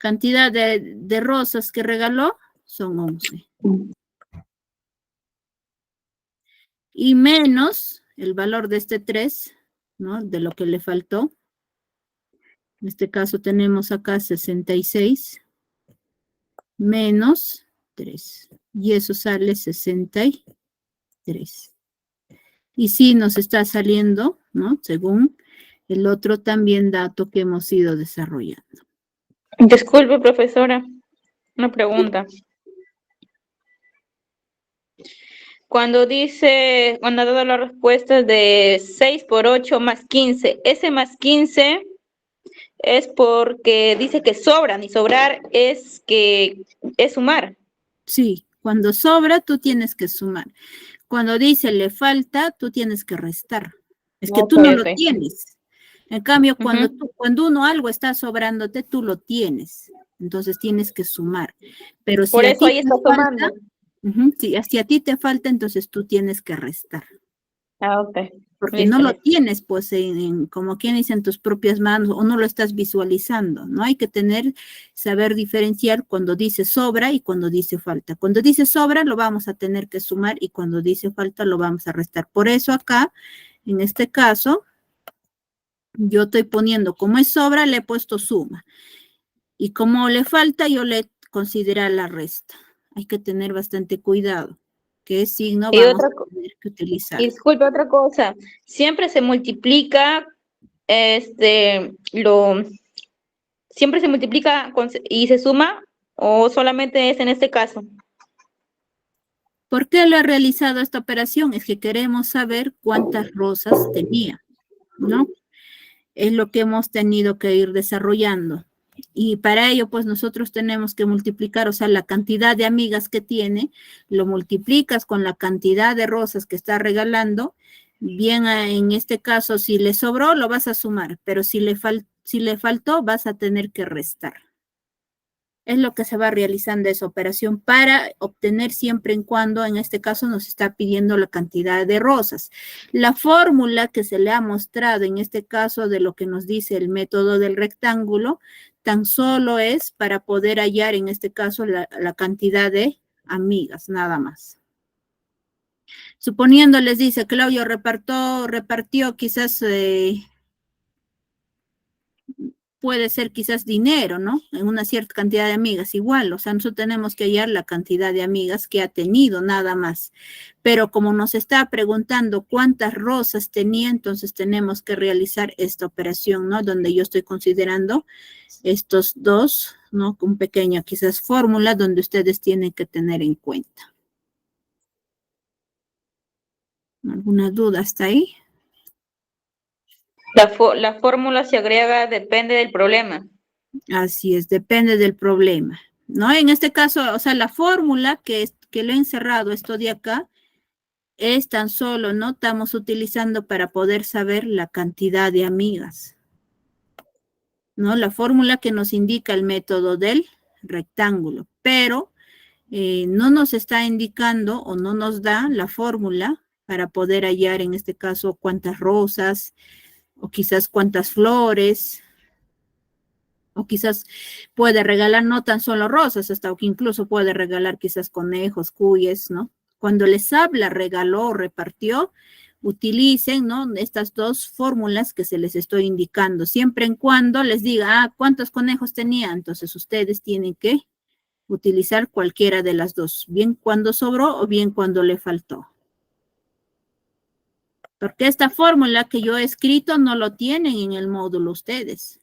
Speaker 1: Cantidad de rosas que regaló son 11. Y menos el valor de este 3, ¿no? De lo que le faltó. En este caso tenemos acá 66 menos 3. Y eso sale 63. Y sí nos está saliendo, ¿no? Según el otro también dato que hemos ido desarrollando.
Speaker 3: Disculpe, profesora, una pregunta. Cuando ha dado la respuesta de 6 por 8 más 15, ese más 15 es porque dice que sobran, y sobrar es sumar.
Speaker 1: Sí, cuando sobra tú tienes que sumar. Cuando dice le falta, tú tienes que restar. Es que tú no lo tienes. En cambio, cuando uno algo está sobrándote, tú lo tienes. Entonces tienes que sumar. Pero si
Speaker 3: Por
Speaker 1: a
Speaker 3: eso
Speaker 1: ti
Speaker 3: ahí
Speaker 1: te
Speaker 3: está
Speaker 1: falta,
Speaker 3: sumando.
Speaker 1: si a ti te falta, entonces tú tienes que restar.
Speaker 3: Ah, ok.
Speaker 1: Porque
Speaker 3: Listo,
Speaker 1: no lo
Speaker 3: listo.
Speaker 1: tienes, pues, como quien dice, en tus propias manos, o no lo estás visualizando, ¿no? Hay que saber diferenciar cuando dice sobra y cuando dice falta. Cuando dice sobra, lo vamos a tener que sumar, y cuando dice falta, lo vamos a restar. Por eso acá, en este caso, yo estoy poniendo, como es sobra, le he puesto suma. Y como le falta, yo le considero la resta. Hay que tener bastante cuidado. ¿Qué signo
Speaker 3: Y
Speaker 1: vamos a tener que utilizar?
Speaker 3: Y disculpe, otra cosa, siempre se multiplica, siempre se multiplica y se suma, o solamente es en este caso.
Speaker 1: ¿Por qué lo ha realizado esta operación? Es que queremos saber cuántas rosas tenía, ¿no? Es lo que hemos tenido que ir desarrollando. Y para ello, pues nosotros tenemos que multiplicar, o sea, la cantidad de amigas que tiene, lo multiplicas con la cantidad de rosas que está regalando. Bien, en este caso, si le sobró, lo vas a sumar, pero si le faltó, vas a tener que restar. Es lo que se va realizando esa operación para obtener siempre en cuando, en este caso, nos está pidiendo la cantidad de rosas. La fórmula que se le ha mostrado en este caso de lo que nos dice el método del rectángulo, tan solo es para poder hallar en este caso la cantidad de amigas, nada más. Suponiendo, les dice, Claudio repartió quizás... puede ser quizás dinero, ¿no? En una cierta cantidad de amigas, igual, o sea, nosotros tenemos que hallar la cantidad de amigas que ha tenido, nada más. Pero como nos está preguntando cuántas rosas tenía, entonces tenemos que realizar esta operación, ¿no? Donde yo estoy considerando estos dos, ¿no? Un pequeño quizás fórmula donde ustedes tienen que tener en cuenta. ¿Alguna duda hasta ahí?
Speaker 3: La fórmula se agrega, depende del problema.
Speaker 1: Así es, depende del problema, ¿no? En este caso, o sea, la fórmula que le he encerrado esto de acá es tan solo, ¿no? Estamos utilizando para poder saber la cantidad de amigas, ¿no? La fórmula que nos indica el método del rectángulo, pero no nos está indicando o no nos da la fórmula para poder hallar en este caso cuántas rosas o quizás cuántas flores. O quizás puede regalar no tan solo rosas, hasta que incluso puede regalar quizás conejos, cuyes, ¿no? Cuando les habla, regaló, repartió, utilicen, ¿no? Estas dos fórmulas que se les estoy indicando, siempre en cuando les diga, ¿cuántos conejos tenía? Entonces ustedes tienen que utilizar cualquiera de las dos, bien cuando sobró o bien cuando le faltó. Porque esta fórmula que yo he escrito no lo tienen en el módulo ustedes.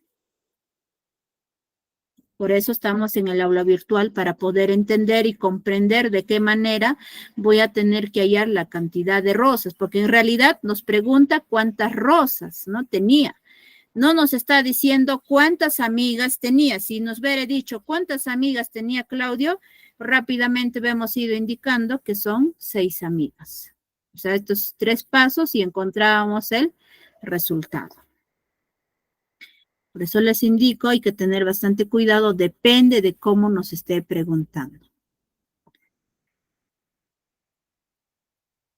Speaker 1: Por eso estamos en el aula virtual, para poder entender y comprender de qué manera voy a tener que hallar la cantidad de rosas, porque en realidad nos pregunta cuántas rosas, ¿no? Tenía. No nos está diciendo cuántas amigas tenía. Si nos hubiera dicho cuántas amigas tenía Claudio, rápidamente hemos ido indicando que son 6 amigas. O sea, estos 3 pasos y encontrábamos el resultado. Por eso les indico, hay que tener bastante cuidado, depende de cómo nos esté preguntando.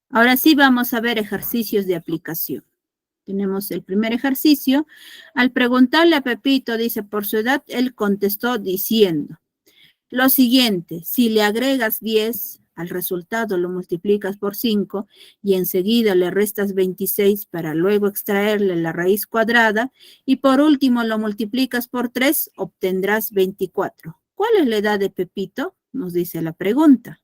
Speaker 1: Ahora sí vamos a ver ejercicios de aplicación. Tenemos el primer ejercicio. Al preguntarle a Pepito, dice, por su edad, él contestó diciendo lo siguiente: si le agregas 10 al resultado, lo multiplicas por 5 y enseguida le restas 26 para luego extraerle la raíz cuadrada y por último lo multiplicas por 3, obtendrás 24. ¿Cuál es la edad de Pepito? Nos dice la pregunta.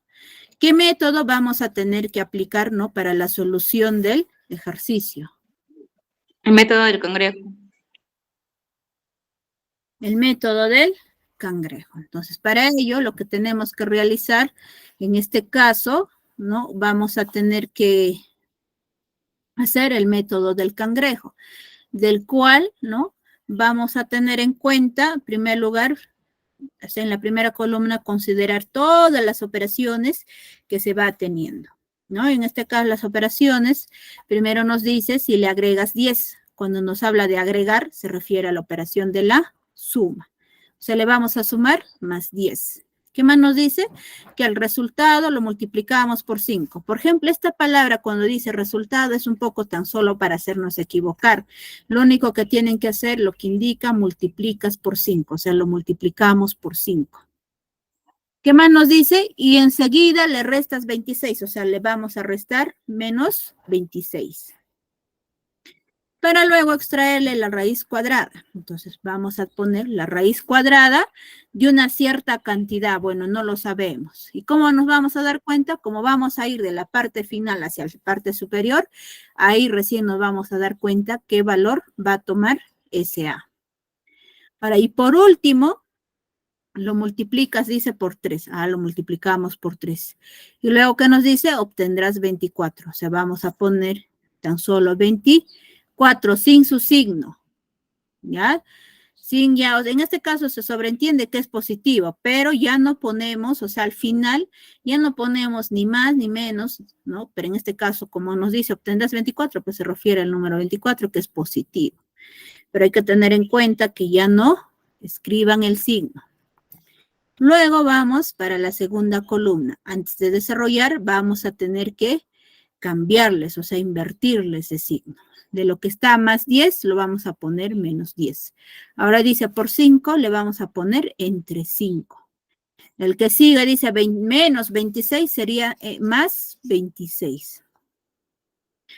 Speaker 1: ¿Qué método vamos a tener que aplicar, ¿no?, para la solución del ejercicio?
Speaker 3: El método del cangrejo.
Speaker 1: El método del cangrejo. Entonces, para ello, lo que tenemos que realizar, en este caso, ¿no?, vamos a tener que hacer el método del cangrejo, del cual, ¿no?, vamos a tener en cuenta, en primer lugar, en la primera columna, considerar todas las operaciones que se va teniendo, ¿no? En este caso, las operaciones, primero nos dice si le agregas 10. Cuando nos habla de agregar, se refiere a la operación de la suma. O sea, le vamos a sumar más 10. ¿Qué más nos dice? Que el resultado lo multiplicamos por 5. Por ejemplo, esta palabra cuando dice resultado es un poco tan solo para hacernos equivocar. Lo único que tienen que hacer, lo que indica, multiplicas por 5. O sea, lo multiplicamos por 5. ¿Qué más nos dice? Y enseguida le restas 26. O sea, le vamos a restar menos 26. Para luego extraerle la raíz cuadrada. Entonces vamos a poner la raíz cuadrada de una cierta cantidad. Bueno, no lo sabemos. ¿Y cómo nos vamos a dar cuenta? Como vamos a ir de la parte final hacia la parte superior, ahí recién nos vamos a dar cuenta qué valor va a tomar ese A. Ahora, y por último, lo multiplicas, dice, por 3. Lo multiplicamos por 3. Y luego, ¿qué nos dice? Obtendrás 24. O sea, vamos a poner tan solo 24 sin su signo, ¿ya? Sin ya, en este caso se sobreentiende que es positivo, pero ya no ponemos, o sea, al final ya no ponemos ni más ni menos, ¿no? Pero en este caso, como nos dice, obtendrás 24, pues se refiere al número 24, que es positivo. Pero hay que tener en cuenta que ya no escriban el signo. Luego vamos para la segunda columna. Antes de desarrollar, vamos a tener que cambiarles, o sea, invertirles ese signo. De lo que está más 10, lo vamos a poner menos 10. Ahora dice por 5, le vamos a poner entre 5. El que sigue dice menos 26 sería más 26.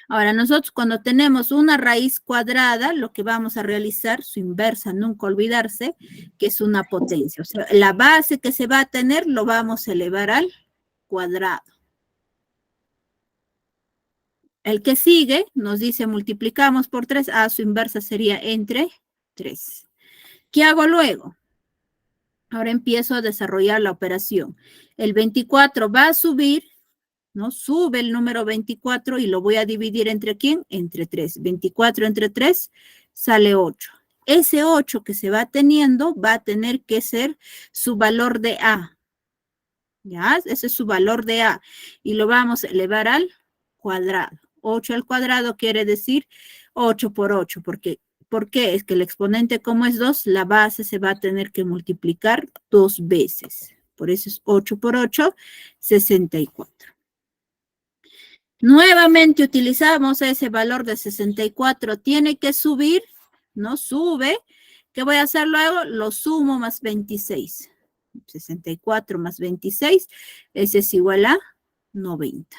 Speaker 1: Ahora, nosotros cuando tenemos una raíz cuadrada, lo que vamos a realizar, su inversa, nunca olvidarse, que es una potencia. O sea, la base que se va a tener lo vamos a elevar al cuadrado. El que sigue nos dice multiplicamos por 3, su inversa sería entre 3. ¿Qué hago luego? Ahora empiezo a desarrollar la operación. El 24 va a subir, ¿no? Sube el número 24 y lo voy a dividir ¿entre quién? Entre 3. 24 entre 3 sale 8. Ese 8 que se va teniendo va a tener que ser su valor de A. ¿Ya? Ese es su valor de A. Y lo vamos a elevar al cuadrado. 8 al cuadrado quiere decir 8 por 8. ¿Por qué? Es que el exponente, como es 2, la base se va a tener que multiplicar 2 veces. Por eso es 8 por 8, 64. Nuevamente utilizamos ese valor de 64. Tiene que subir, ¿no? Sube. ¿Qué voy a hacer luego? Lo sumo más 26. 64 más 26, ese es igual a 90.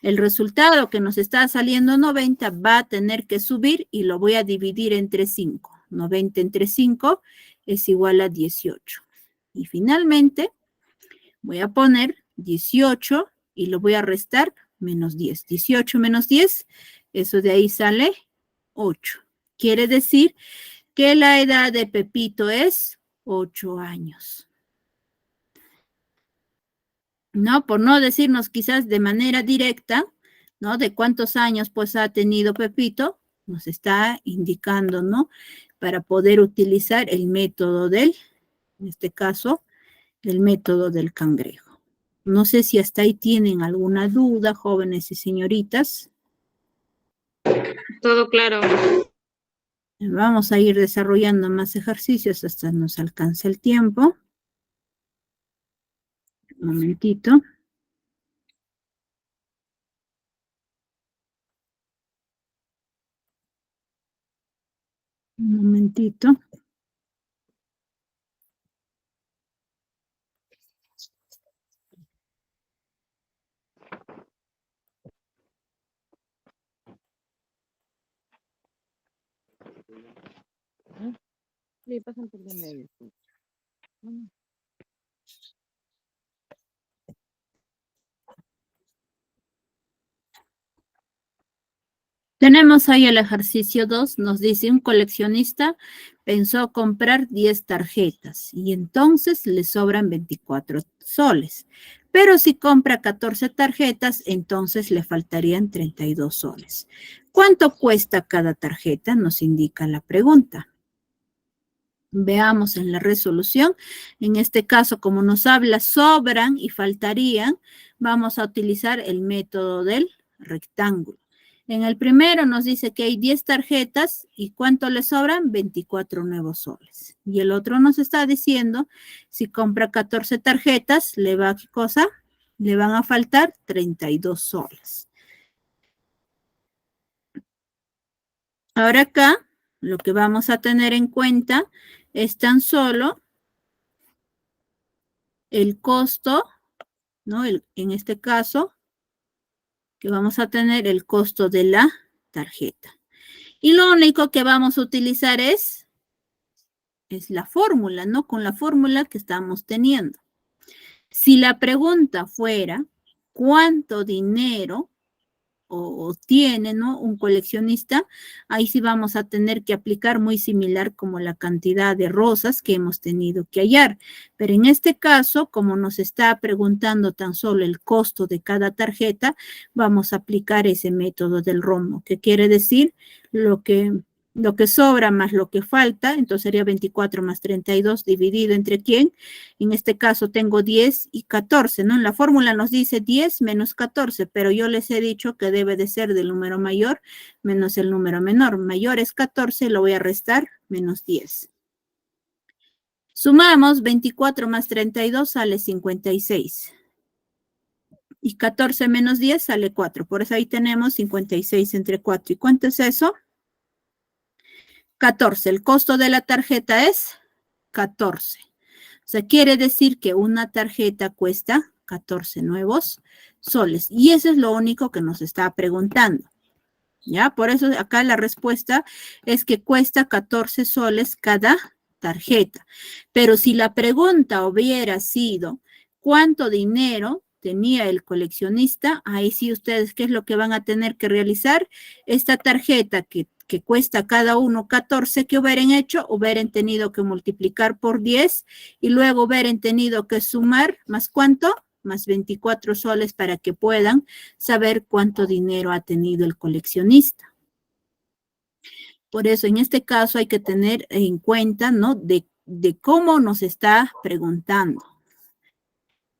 Speaker 1: El resultado que nos está saliendo 90 va a tener que subir y lo voy a dividir entre 5. 90 entre 5 es igual a 18. Y finalmente voy a poner 18 y lo voy a restar menos 10. 18 menos 10, eso de ahí sale 8. Quiere decir que la edad de Pepito es 8 años. ¿No? Por no decirnos quizás de manera directa, ¿no? De cuántos años pues ha tenido Pepito, nos está indicando, ¿no? Para poder utilizar el método en este caso, el método del cangrejo. No sé si hasta ahí tienen alguna duda, jóvenes y señoritas.
Speaker 3: Todo claro.
Speaker 1: Vamos a ir desarrollando más ejercicios hasta nos alcance el tiempo. Un momentito. Un momentito. Tenemos ahí el ejercicio 2, nos dice un coleccionista pensó comprar 10 tarjetas y entonces le sobran 24 soles. Pero si compra 14 tarjetas, entonces le faltarían 32 soles. ¿Cuánto cuesta cada tarjeta? Nos indica la pregunta. Veamos en la resolución. En este caso, como nos habla sobran y faltarían, vamos a utilizar el método del rectángulo. En el primero nos dice que hay 10 tarjetas y ¿cuánto le sobran? 24 nuevos soles. Y el otro nos está diciendo, si compra 14 tarjetas, ¿le va qué cosa? Le van a faltar 32 soles. Ahora acá, lo que vamos a tener en cuenta es tan solo el costo, ¿no? En este caso, que vamos a tener el costo de la tarjeta. Y lo único que vamos a utilizar es la fórmula, ¿no? Con la fórmula que estamos teniendo. Si la pregunta fuera, ¿cuánto dinero o tiene, ¿no? Un coleccionista? Ahí sí vamos a tener que aplicar muy similar como la cantidad de rosas que hemos tenido que hallar. Pero en este caso, como nos está preguntando tan solo el costo de cada tarjeta, vamos a aplicar ese método del rombo, que quiere decir lo que sobra más lo que falta, entonces sería 24 más 32 dividido entre quién. En este caso tengo 10 y 14, ¿no? En la fórmula nos dice 10 menos 14, pero yo les he dicho que debe de ser del número mayor menos el número menor. Mayor es 14, lo voy a restar, menos 10. Sumamos 24 más 32 sale 56. Y 14 menos 10 sale 4. Por eso ahí tenemos 56 entre 4. ¿Y cuánto es eso? 14. El costo de la tarjeta es 14. O sea, quiere decir que una tarjeta cuesta 14 nuevos soles. Y eso es lo único que nos está preguntando. ¿Ya? Por eso acá la respuesta es que cuesta 14 soles cada tarjeta. Pero si la pregunta hubiera sido, ¿cuánto dinero tenía el coleccionista? Ahí sí ustedes, ¿qué es lo que van a tener que realizar? Esta tarjeta que cuesta cada uno 14, ¿qué hubieran hecho? Hubieran tenido que multiplicar por 10 y luego hubieran tenido que sumar, ¿más cuánto? Más 24 soles para que puedan saber cuánto dinero ha tenido el coleccionista. Por eso, en este caso hay que tener en cuenta, ¿no? De cómo nos está preguntando.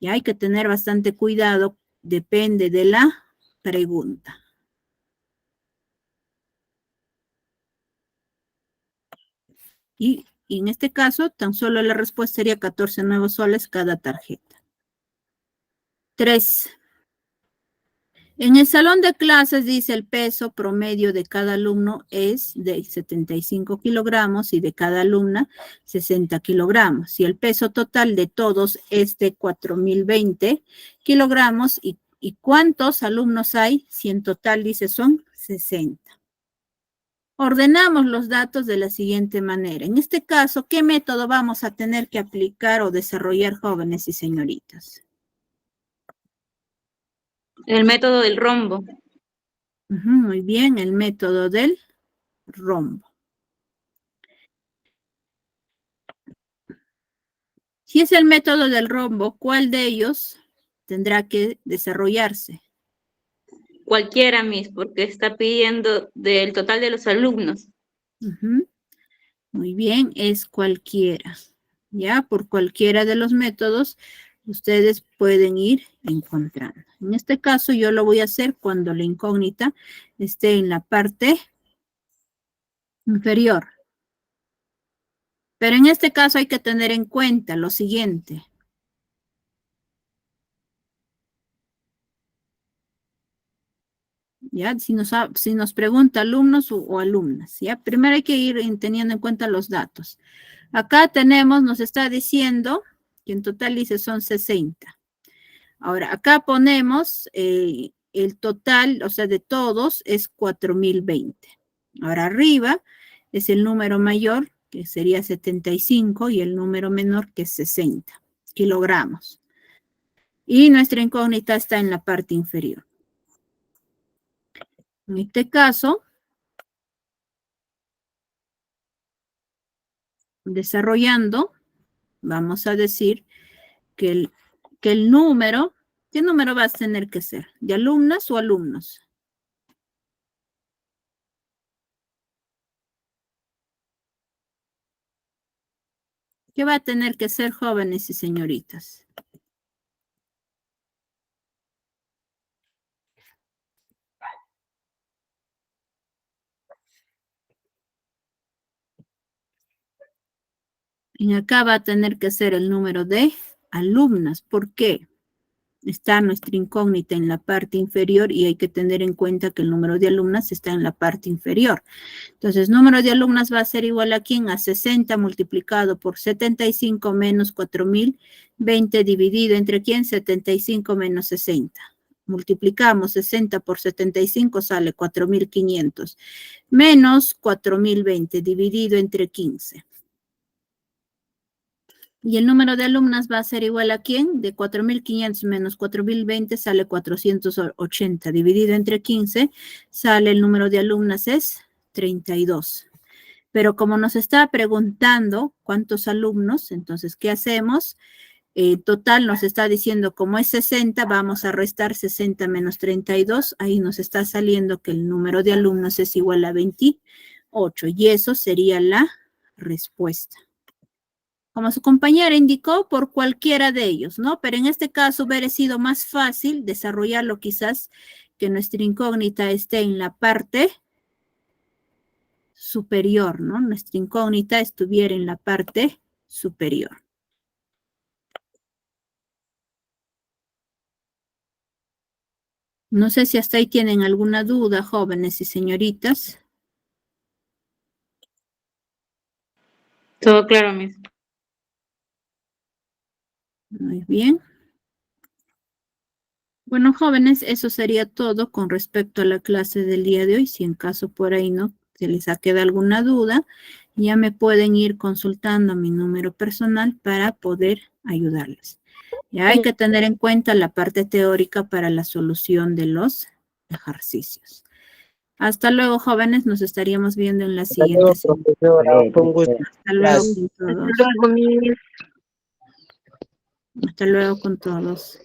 Speaker 1: Y hay que tener bastante cuidado, depende de la pregunta. Y en este caso, tan solo la respuesta sería 14 nuevos soles cada tarjeta. 3. En el salón de clases dice el peso promedio de cada alumno es de 75 kilogramos y de cada alumna 60 kilogramos. Y el peso total de todos es de 4.020 kilogramos. ¿Y cuántos alumnos hay? Si en total dice son 60. Ordenamos los datos de la siguiente manera. En este caso, ¿qué método vamos a tener que aplicar o desarrollar, jóvenes y señoritas?
Speaker 3: El método del rombo.
Speaker 1: Muy bien, el método del rombo. Si es el método del rombo, ¿cuál de ellos tendrá que desarrollarse?
Speaker 3: Cualquiera, Miss, porque está pidiendo del total de los alumnos.
Speaker 1: Muy bien, es cualquiera. Ya, por cualquiera de los métodos, ustedes pueden ir encontrando. En este caso, yo lo voy a hacer cuando la incógnita esté en la parte inferior. Pero en este caso hay que tener en cuenta lo siguiente. ¿ya? Si nos pregunta alumnos o alumnas, ¿ya? Primero hay que ir teniendo en cuenta los datos. Acá tenemos, nos está diciendo que en total dice son 60. Ahora, acá ponemos el total, o sea, de todos es 4020. Ahora, arriba es el número mayor, que sería 75, y el número menor, que es 60 kilogramos. Y nuestra incógnita está en la parte inferior. En este caso, desarrollando, vamos a decir que el número, ¿qué número va a tener que ser? ¿De alumnas o alumnos? ¿Qué va a tener que ser, jóvenes y señoritas? Y acá va a tener que ser el número de alumnas. ¿Por qué? Está nuestra incógnita en la parte inferior y hay que tener en cuenta que el número de alumnas está en la parte inferior. Entonces, número de alumnas va a ser igual a ¿quién? A 60 multiplicado por 75 menos 4020 dividido entre ¿quién? 75 menos 60. Multiplicamos 60 por 75, sale 4500. Menos 4020 dividido entre 15. Y el número de alumnas va a ser igual a ¿quién? De 4500 menos 4020 sale 480. Dividido entre 15 sale el número de alumnas es 32. Pero como nos está preguntando cuántos alumnos, entonces, ¿qué hacemos? Total nos está diciendo como es 60, vamos a restar 60 menos 32. Ahí nos está saliendo que el número de alumnos es igual a 28. Y eso sería la respuesta. Como su compañera indicó, por cualquiera de ellos, ¿no? Pero en este caso hubiera sido más fácil desarrollarlo quizás que nuestra incógnita esté en la parte superior, ¿no? Nuestra incógnita estuviera en la parte superior. No sé si hasta ahí tienen alguna duda, jóvenes y señoritas.
Speaker 3: Todo claro, Miss.
Speaker 1: Muy bien. Bueno, jóvenes, eso sería todo con respecto a la clase del día de hoy. Si en caso por ahí no se les ha quedado alguna duda, ya me pueden ir consultando a mi número personal para poder ayudarles. Ya hay que tener en cuenta la parte teórica para la solución de los ejercicios. Hasta luego, jóvenes. Nos estaríamos viendo en la siguiente sesión.
Speaker 2: Profesora, fue un gusto.
Speaker 1: Hasta luego con todos.
Speaker 3: Luego, Miss.
Speaker 1: Hasta luego con todos.